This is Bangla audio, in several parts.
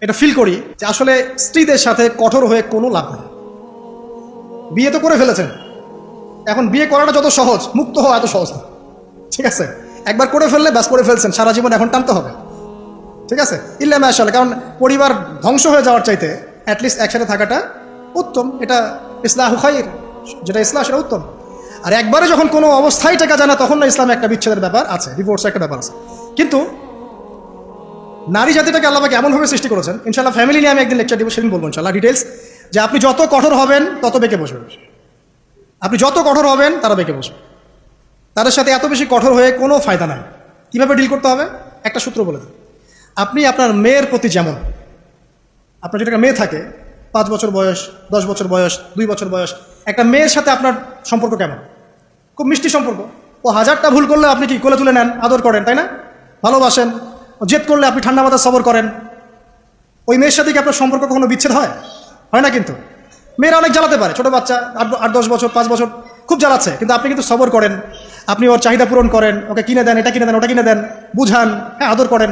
এটা ফিল করি যে আসলে স্ত্রীদের সাথে কঠোর হয়ে কোনো লাভ নেই। বিয়ে তো করে ফেলেছেন, এখন বিয়ে করাটা যত সহজ, মুক্ত হওয়া এত সহজ না। ঠিক আছে, একবার করে ফেললে ব্যাস করে ফেলছেন, সারা জীবন এখন টানতে হবে। ঠিক আছে, ইল্লা মাশাআল্লাহ, কারণ পরিবার ধ্বংস হয়ে যাওয়ার চাইতে অ্যাটলিস্ট একসাথে থাকাটা উত্তম। এটা ইসলাহু খাইর, যেটা ইসলাম সেটা উত্তম। আর একবারে যখন কোনো অবস্থায় টেকা যায় না, তখন না ইসলামে একটা বিচ্ছেদের ব্যাপার আছে, ডিভোর্সের একটা ব্যাপার আছে। কিন্তু নারী জাতিটাকে আল্লাহ এমনভাবে সৃষ্টি করেছেন, ইনশাআল্লাহ ফ্যামিলি নিয়ে আমি একদিন লেকচার দিব, সেদিন বলবো ইনশাআল্লাহ ডিটেলস, যে আপনি যত কঠোর হবেন তত বেঁকে বসবে। আপনি যত কঠোর হবেন তারা বেঁকে বসবে। তাদের সাথে এত বেশি কঠোর হয়ে কোনো ফায়দা নাই। কীভাবে ডিল করতে হবে একটা সূত্র বলে দেন। আপনি আপনার মেয়ের প্রতি যেমন, আপনার যদি একটা মেয়ে থাকে 5 বছর বয়স, 10 বছর বয়স, 2 বছর বয়স, একটা মেয়ের সাথে আপনার সম্পর্ক কেমন? খুব মিষ্টি সম্পর্ক। ও 1000টা ভুল করলে আপনি কি কোলে তুলে নেন, আদর করেন, তাই না? ভালোবাসেন। জেদ করলে আপনি ঠান্ডা মাথায় সবর করেন। ওই মেয়ের সাথে কি আপনার সম্পর্ক কখনো বিচ্ছেদ হয়? হয় না। কিন্তু মেয়েরা অনেক জ্বালাতে পারে, ছোটো বাচ্চা 8-10 বছর, 5 বছর খুব জ্বালাচ্ছে, কিন্তু আপনি কিন্তু সবর করেন, আপনি ওর চাহিদা পূরণ করেন, ওকে কিনে দেন, এটা কিনে দেন, ওটা কিনে দেন, বুঝান, হ্যাঁ, আদর করেন।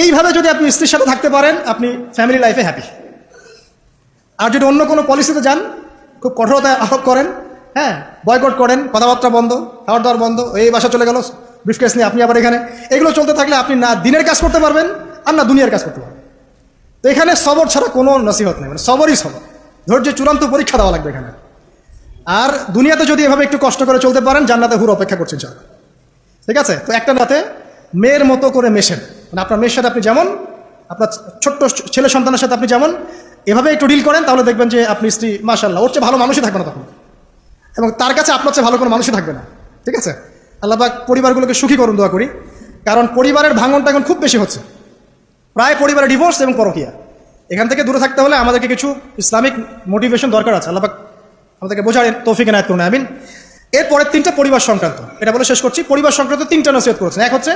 এইভাবে যদি আপনি স্ত্রীর সাথে থাকতে পারেন, আপনি ফ্যামিলি লাইফে হ্যাপি। আর যদি অন্য কোনো পলিসিতে যান, খুব কঠোরতা আরোপ করেন, হ্যাঁ, বয়কট করেন, কথাবার্তা বন্ধ, খাওয়ার দাওয়ার বন্ধ, এই বাসা চলে গেল ব্রিফকেস নিয়ে, আপনি আবার এখানে, এগুলো চলতে থাকলে আপনি না দিনের কাজ করতে পারবেন আর না দুনিয়ার কাজ করতে পারবেন। তো এখানে সবর ছাড়া কোনো নসিহত নেই, মানে সবরই সবর, ধৈর্যের চূড়ান্ত পরীক্ষা দেওয়া লাগবে এখানে। আর দুনিয়াতে যদি এভাবে একটু কষ্ট করে চলতে পারেন, জান্নাতে হুর অপেক্ষা করছেন স্যার। ঠিক আছে, তো একটা রাতে মেয়ের মতো করে মেশেন, মানে আপনার মেয়ের সাথে আপনি যেমন, আপনার ছোট্ট ছেলে সন্তানের সাথে আপনি যেমন, এভাবে একটু ডিল করেন, তাহলে দেখবেন যে আপনি স্ত্রী মাশাআল্লাহ, ওর চেয়ে ভালো মানুষই থাকবে না তখন, এবং তার কাছে আপনার চেয়ে ভালো কোনো মানুষই থাকবে না। ঠিক আছে, আল্লাহ পাক পরিবারগুলোকে সুখী করুন, দোয়া করি। কারণ পরিবারের ভাঙনটা এখন খুব বেশি হচ্ছে, প্রায় পরিবারে ডিভোর্স এবং পরকীয়া। এখান থেকে দূরে থাকতে হলে আমাদেরকে কিছু ইসলামিক মোটিভেশন দরকার আছে। আল্লাহ পাক আমাদেরকে বোঝার তৌফিক এনায়েত করুন, আমিন। এরপরের 3টা পরিবার সংক্রান্ত, এটা বলে শেষ করছি। পরিবার সংক্রান্ত 3টা নসিহত করেছেন। এক হচ্ছে,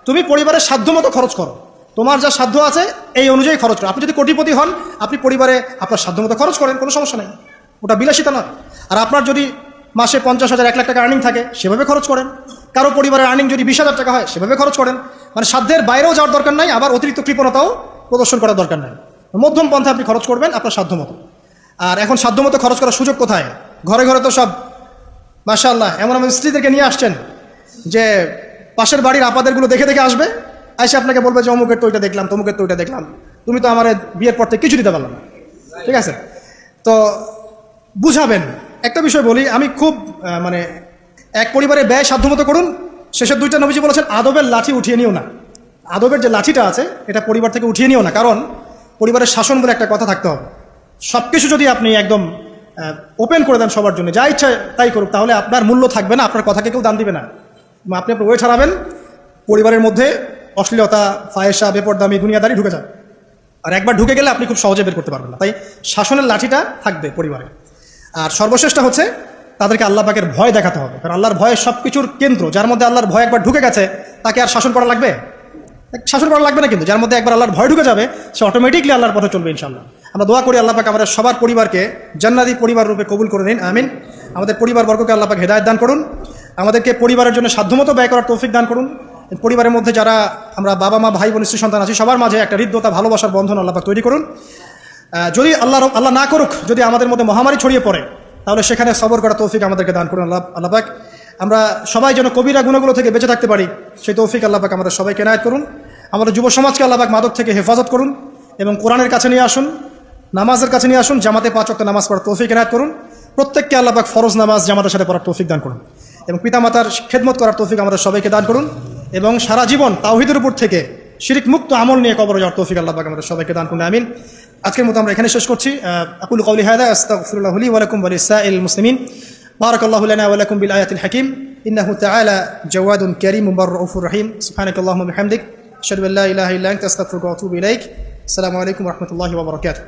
তুমি পরিবারের সাধ্য মতো খরচ করো, তোমার যা সাধ্য আছে এই অনুযায়ী খরচ করো। আপনি যদি কোটিপতি হন, আপনি পরিবারে আপনার সাধ্য মতো খরচ করেন, কোনো সমস্যা নেই, ওটা বিলাসিতা নয়। আর আপনার যদি মাসে 50,000, 1 লাখ টাকা আর্নিং থাকে, সেভাবে খরচ করেন। কারো পরিবারের আর্নিং যদি 20,000 টাকা হয়, সেভাবে খরচ করেন। মানে সাধ্যের বাইরেও যাওয়ার দরকার নাই, আবার অতিরিক্ত কৃপণতাও প্রদর্শন করার দরকার নাই। মধ্যম পন্থা আপনি খরচ করবেন আপনার সাধ্য মতো। আর এখন সাধ্য মতো খরচ করার সুযোগ কোথায়? ঘরে ঘরে তো সব মাশাআল্লাহ, এমন এমন স্ত্রীদেরকে নিয়ে আসছেন যে পাশের বাড়ির আপাদেরগুলো দেখে দেখে আসবে, এসে আপনাকে বলবে যে অমুকের তো ওইটা দেখলাম, তমুকের তো ওইটা দেখলাম, তুমি তো আমার বিয়ের পর থেকে কিছু দিতে পারলাম না। ঠিক আছে, তো বুঝাবেন। একটা বিষয় বলি, আমি খুব মানে এক পরিবারে ব্যয় সাধ্যমতো করুন। শেষের 2টা নবীজি বলেছেন, আদবের লাঠি উঠিয়ে নিও না। আদবের যে লাঠিটা আছে এটা পরিবার থেকে উঠিয়ে নিও না, কারণ পরিবারের শাসন বলে একটা কথা থাকতে হবে। সব কিছু যদি আপনি একদম ওপেন করে দেন সবার জন্য, যা ইচ্ছা তাই করুক, তাহলে আপনার মূল্য থাকবে না, আপনার কথাকে কেউ দাম দিবে না। আপনি আপনার ওয়েট হারাবেন, পরিবারের মধ্যে অশ্লীলতা, ফায়েশা, বেপরদামি, দুনিয়াদারি ঢুকে যাবে। আর একবার ঢুকে গেলে আপনি খুব সহজে বের করতে পারবেন না। তাই শাসনের লাঠিটা থাকবে পরিবারে। আর সর্বশেষটা হচ্ছে, তাদেরকে আল্লাহ পাকের ভয় দেখাতে হবে, কারণ আল্লাহর ভয় সব কিছুর কেন্দ্র। যার মধ্যে আল্লাহর ভয় একবার ঢুকে গেছে, তাকে আর শাসন করা লাগবে? শাসন করা লাগবে না। কিন্তু যার মধ্যে একবার আল্লাহর ভয় ঢুকে যাবে, সে অটোমেটিকলি আল্লাহর পথে চলবে ইনশাআল্লাহ। আমরা দোয়া করি, আল্লাহ পাক আমাদের সবার পরিবারকে জান্নাতি পরিবার রূপে কবুল করে নিন, আমিন। আমাদের পরিবারবর্গকে আল্লাহ পাক হেদায়েত দান করুন, আমাদেরকে পরিবারের জন্য সাধ্যমতো ব্যয় করার তৌফিক দান করুন। পরিবারের মধ্যে যারা আমরা বাবা মা, ভাই বোন, স্ত্রী সন্তান আছি, সবার মাঝে একটা হৃদ্যতা, ভালোবাসার বন্ধন আল্লাহ পাক তৈরি করুন। যদি আল্লাহ না করুক, যদি আমাদের মধ্যে মহামারী ছড়িয়ে পড়ে, তাহলে সেখানে সবর করা তৌফিক আমাদেরকে দান করুন আল্লাহ পাক। আমরা সবাই যেন কবিরা গুণাগুলো থেকে বেঁচে থাকতে পারি, সেই তৌফিক আল্লাহ পাক আমাদের সবাইকে এনায়েত করুন। আমাদের যুব সমাজকে আল্লাহ পাক মাদক থেকে হেফাজত করুন এবং কোরআনের কাছে নিয়ে আসুন, নামাজের কাছে নিয়ে আসুন, জামাতে 5 ওয়াক্ত নামাজ পড়ার তৌফিক এনায়েত করুন। প্রত্যেককে আল্লাহ পাক ফরজ নামাজ জামাতের সাথে পড়ার তৌফিক দান করুন এবং পিতামাতার খেদমত করার তৌফিক আমাদের সবাইকে দান করুন এবং সারা জীবন তাওহীদের উপর থেকে শিরক মুক্ত আমল নিয়ে কবরে যাওয়ার তৌফিক আল্লাহ পাক আমাদের সবাইকে দান করুন, আমিন। আজকের মতো আমরা এখানে শেষ করছি। আকুলু কওলি হাযা আস্তাগফিরুল্লাহ লি ওয়া লাকুম ওয়া লিসাইরিল মুসলিমিন। বারাকাল্লাহু লানা ওয়া লাকুম বিল আয়াতিল হাকীম। ইন্নাহু তাআলা জাওয়াদুন কারীমুন রাউফুর রহিম। সুবহানাকাল্লাহুম্মা ওয়া বিহামদিক, আশহাদু আল্লা ইলাহা ইল্লা আনতা আস্তাগফিরুকা ওয়া আতুবু ইলাইক। আসসালামু আলাইকুম ওয়া রাহমাতুল্লাহি ওয়া বারাকাতুহু।